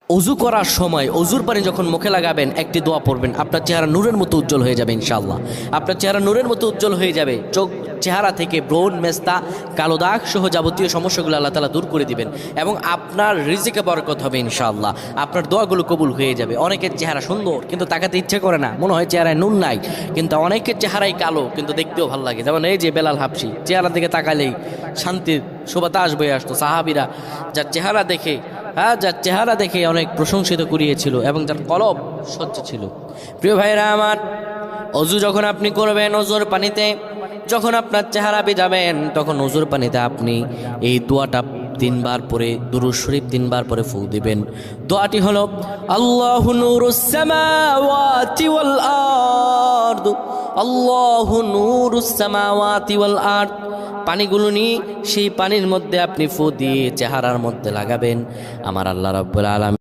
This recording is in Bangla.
অজু করার সময় অজুর পানি যখন মুখে লাগাবেন একটি দোয়া পড়বেন, আপনার চেহারা নূরের মতো উজ্জ্বল হয়ে যাবে ইনশাআল্লাহ। আপনার চেহারা নূরের মতো উজ্জ্বল হয়ে যাবে, চেহারা থেকে ব্রণ, মেস্তা, কালো দাগ সহ যাবতীয় সমস্যাগুলো আল্লাহ তাআলা দূর করে দিবেন এবং আপনার রিজিকে বরকত হবে ইনশাআল্লাহ। আপনার দোয়াগুলো কবুল হয়ে যাবে। অনেকের চেহারা সুন্দর কিন্তু তাকাতে ইচ্ছে করে না, মনে হয় চেহারায় নুন নাই, কিন্তু অনেকের চেহারাই কালো কিন্তু দেখতেও ভালো লাগে। যেমন এই যে বেলাল হাবশি, চেহারা দিকে তাকালেই শান্তির সুবাতাস বয়ে আসতো। সাহাবীরা যার চেহারা দেখে অনেক প্রশংসিত করিয়েছিল এবং যার কলব স্বচ্ছ ছিল। প্রিয় ভাইরা আমার, অজু যখন আপনি করবেন, অজুর পানিতে যখন আপনার চেহারা ভিজাবেন, তখন অজুর পানিতে আপনি এই দোয়াটা 3 বার পরে, দুরূদ শরীফ 3 বার পরে ফু দিবেন। দোয়াটি হলো আল্লাহু নূরুস সামাওয়াতি ওয়াল আরদ, আল্লাহু নূরুস সামাওয়াতি ওয়াল আরদ। পানিগুলো নিয়ে সেই পানির মধ্যে আপনি ফু দিয়ে চেহারার মধ্যে লাগাবেন। আমার আল্লাহ রাব্বুল আলামিন